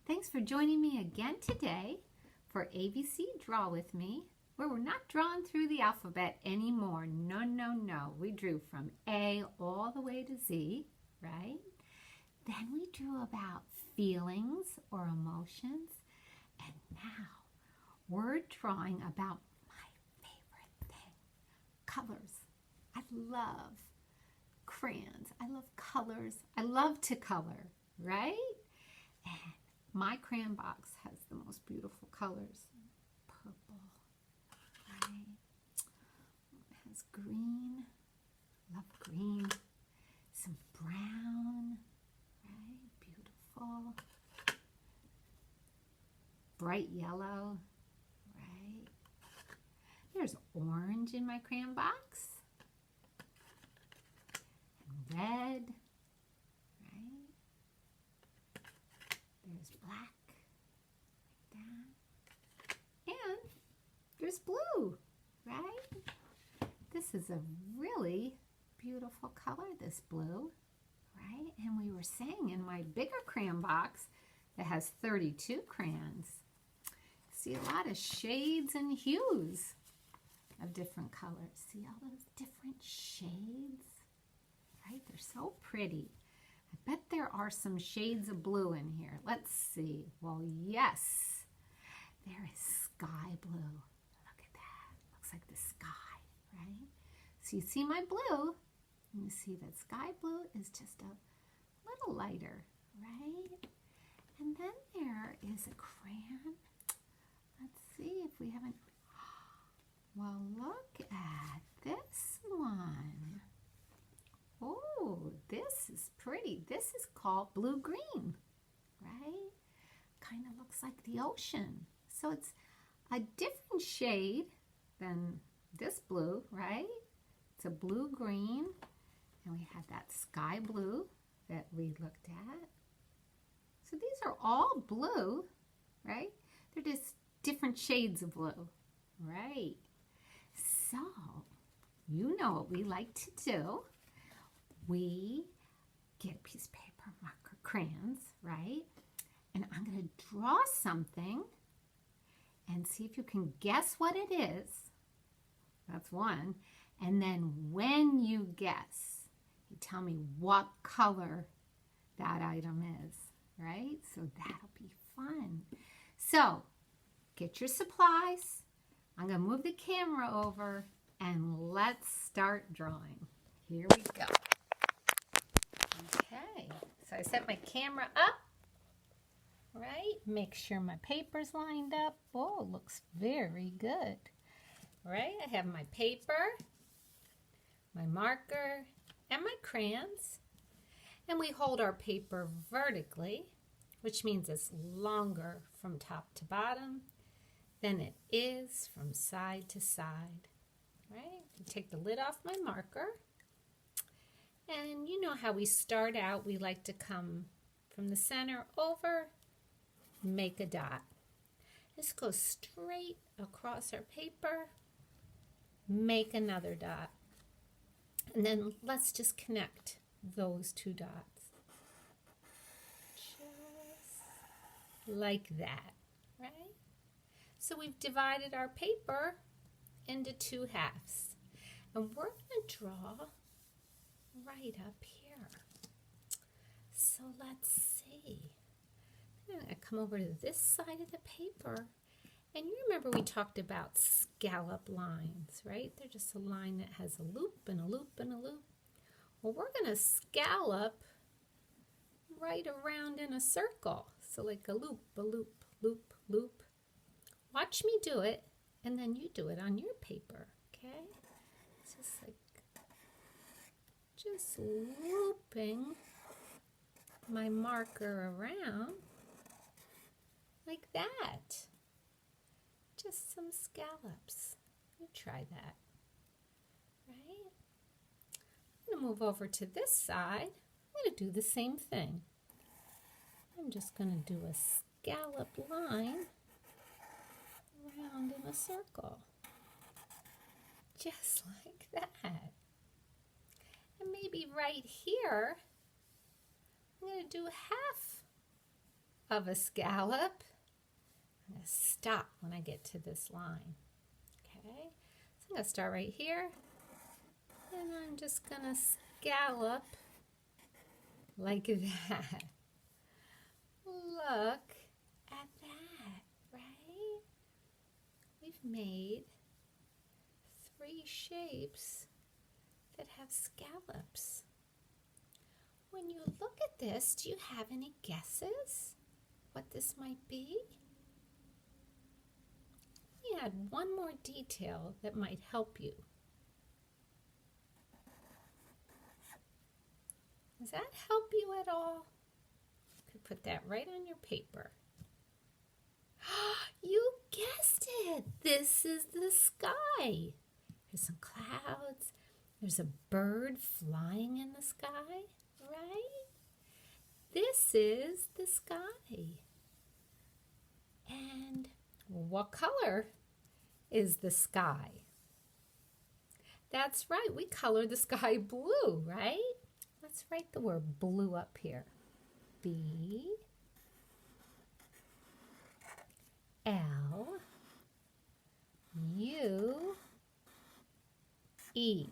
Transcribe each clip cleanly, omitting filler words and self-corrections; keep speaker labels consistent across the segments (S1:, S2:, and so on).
S1: Thanks for joining me again today for ABC Draw With Me, where we're not drawing through the alphabet anymore. No, no, no. We drew from A all the way to Z, right? Then we drew about feelings or emotions. And now we're drawing about my favorite thing, colors. I love crayons. I love colors. I love to color, right? And my crayon box has the most beautiful colors. Purple, right? It has green. Love green. Some brown, right? Beautiful. Bright yellow, right? There's orange in my crayon box. And red. There's black, like that. And there's blue, right? This is a really beautiful color, this blue, right? And we were saying in my bigger crayon box that has 32 crayons, see a lot of shades and hues of different colors. See all those different shades, right? They're so pretty. I bet there are some shades of blue in here. Let's see. Well, yes, there is sky blue. Look at that. Looks like the sky, right? So you see my blue, and you see that sky blue is just a little lighter, right? And then there is a crayon. Let's see if we haven't. Well, look at this one. Oh, this is pretty. This is called blue-green, right? Kind of looks like the ocean. So it's a different shade than this blue, right? It's a blue-green, and we had that sky blue that we looked at. So these are all blue, right? They're just different shades of blue, right? So you know what we like to do. We get a piece of paper, marker, crayons, right? And I'm going to draw something and see if you can guess what it is. That's one. And then when you guess, you tell me what color that item is, right? So that'll be fun. So get your supplies. I'm going to move the camera over and let's start drawing. Here we go. Okay, so I set my camera up, right? Make sure my paper's lined up. Oh, looks very good, right? I have my paper, my marker, and my crayons. And we hold our paper vertically, which means it's longer from top to bottom than it is from side to side, right? Take the lid off my marker. And you know how we start out, we like to come from the center over, make a dot. This goes straight across our paper, make another dot. And then let's just connect those two dots. Just like that, right? So we've divided our paper into two halves. And we're going to draw right up here. So let's see. I'm going to come over to this side of the paper. And you remember we talked about scallop lines, right? They're just a line that has a loop and a loop and a loop. Well, we're going to scallop right around in a circle. So like a loop, loop, loop. Watch me do it, and then you do it on your paper, okay? It's just looping my marker around like that. Just some scallops. You try that, right? I'm going to move over to this side. I'm going to do the same thing. I'm just going to do a scallop line around in a circle. Just like that. And maybe right here, I'm going to do half of a scallop. I'm going to stop when I get to this line. Okay, so I'm going to start right here. And I'm just going to scallop like that. Look at that, right? We've made 3 shapes that have scallops. When you look at this, do you have any guesses what this might be? We add one more detail that might help you. Does that help you at all? You could put that right on your paper. You guessed it! This is the sky. There's some clouds. There's a bird flying in the sky, right? This is the sky. And what color is the sky? That's right, we color the sky blue, right? Let's write the word blue up here. B L U E.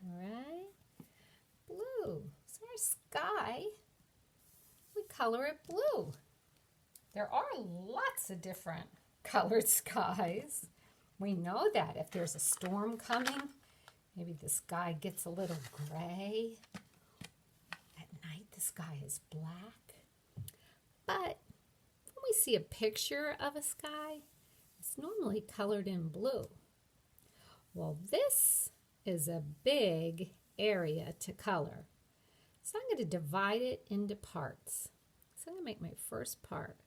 S1: All right? Blue. So our sky, we color it blue. There are lots of different colored skies. We know that if there's a storm coming, maybe the sky gets a little gray. At night, the sky is black. But when we see a picture of a sky, it's normally colored in blue. Well, this is a big area to color. So I'm going to divide it into parts. So I'm going to make my first part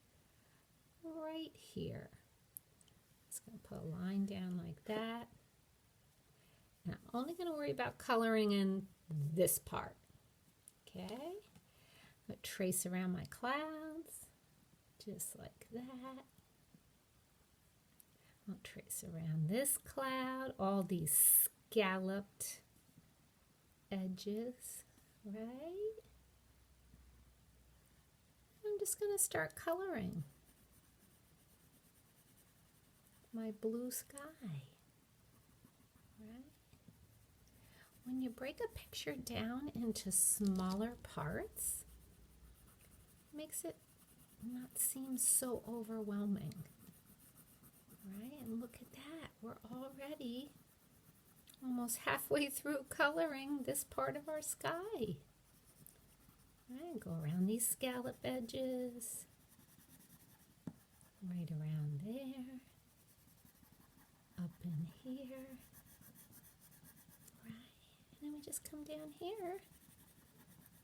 S1: right here. Just going to put a line down like that. And I'm only going to worry about coloring in this part. Okay? I'm going to trace around my clouds, just like that. I'll trace around this cloud, all these scalloped edges, right? I'm just going to start coloring my blue sky, right? When you break a picture down into smaller parts, it makes it not seem so overwhelming, right? And look at that, we're already almost halfway through coloring this part of our sky. Right, go around these scallop edges, right around there, up in here, right, and then we just come down here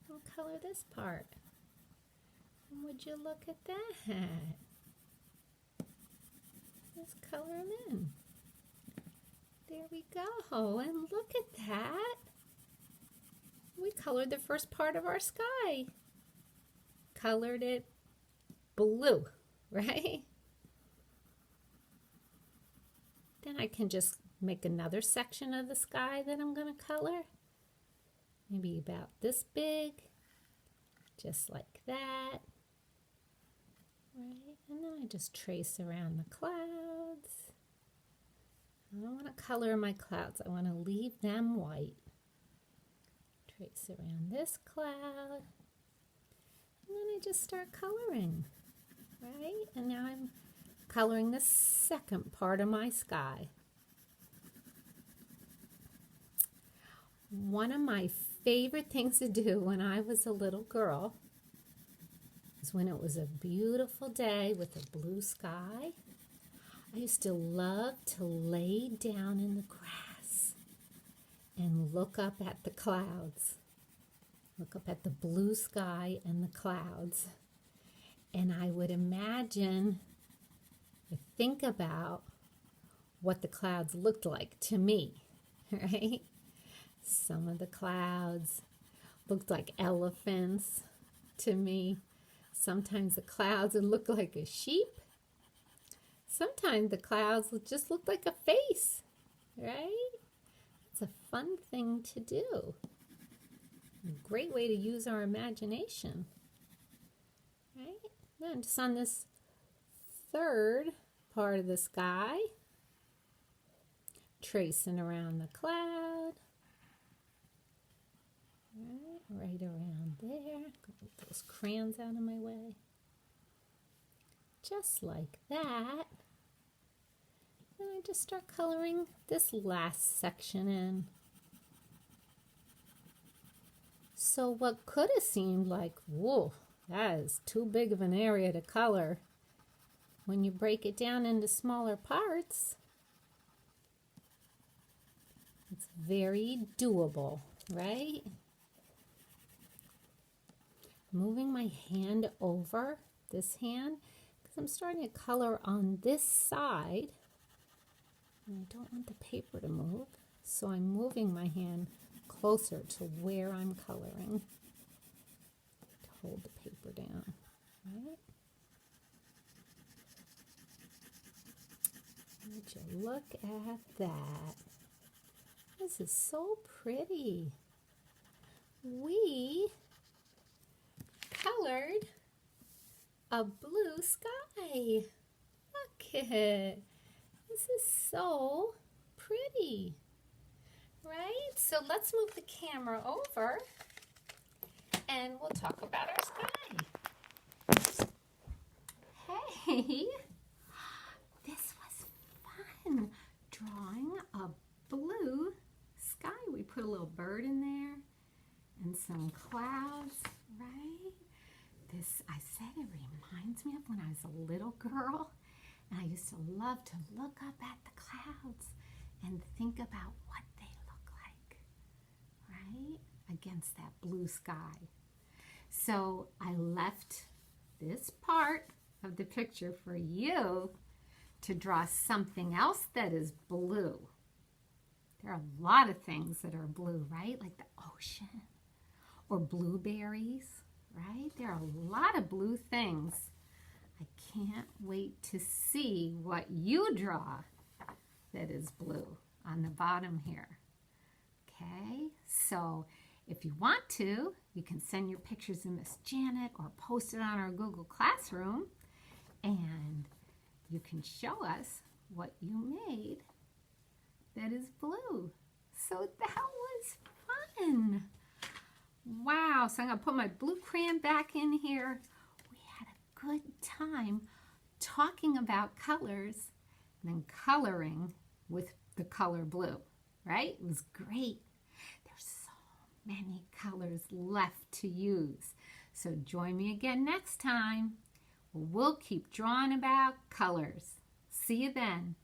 S1: and color this part. And would you look at that? Let's color them in. There we go, and look at that. We colored the first part of our sky. Colored it blue, right? Then I can just make another section of the sky that I'm going to color. Maybe about this big, just like that. Right? And then I just trace around the clouds. I don't want to color my clouds. I want to leave them white. Trace around this cloud. And then I just start coloring, right? And now I'm coloring the second part of my sky. One of my favorite things to do when I was a little girl is when it was a beautiful day with a blue sky. I used to love to lay down in the grass and look up at the clouds. Look up at the blue sky and the clouds. And I would imagine or think about what the clouds looked like to me, right? Some of the clouds looked like elephants to me. Sometimes the clouds would look like a sheep. Sometimes the clouds would just look like a face, right? It's a fun thing to do. A great way to use our imagination, right? And just on this third part of the sky, tracing around the cloud. Right around there. Get those crayons out of my way. Just like that. And I just start coloring this last section in. So what could have seemed like, whoa, that is too big of an area to color. When you break it down into smaller parts, it's very doable, right? Moving my hand over, this hand, because I'm starting to color on this side. And I don't want the paper to move, so I'm moving my hand closer to where I'm coloring to hold the paper down, right? Would you look at that? This is so pretty. We colored a blue sky. Look at it. This is so pretty, right? So let's move the camera over and we'll talk about our sky. Hey, this was fun drawing a blue sky. We put a little bird in there and some clouds, right? This, I said, it reminds me of when I was a little girl and I used to love to look up at the clouds and think about what they look like, right? Against that blue sky. So I left this part of the picture for you to draw something else that is blue. There are a lot of things that are blue, right? Like the ocean or blueberries, right? There are a lot of blue things. I can't wait to see what you draw that is blue on the bottom here. Okay, so if you want to, you can send your pictures to Miss Janet or post it on our Google Classroom and you can show us what you made that is blue. So that was fun. Wow, so I'm going to put my blue crayon back in here. We had a good time talking about colors and then coloring with the color blue, right? It was great. There's so many colors left to use. So join me again next time. We'll keep drawing about colors. See you then.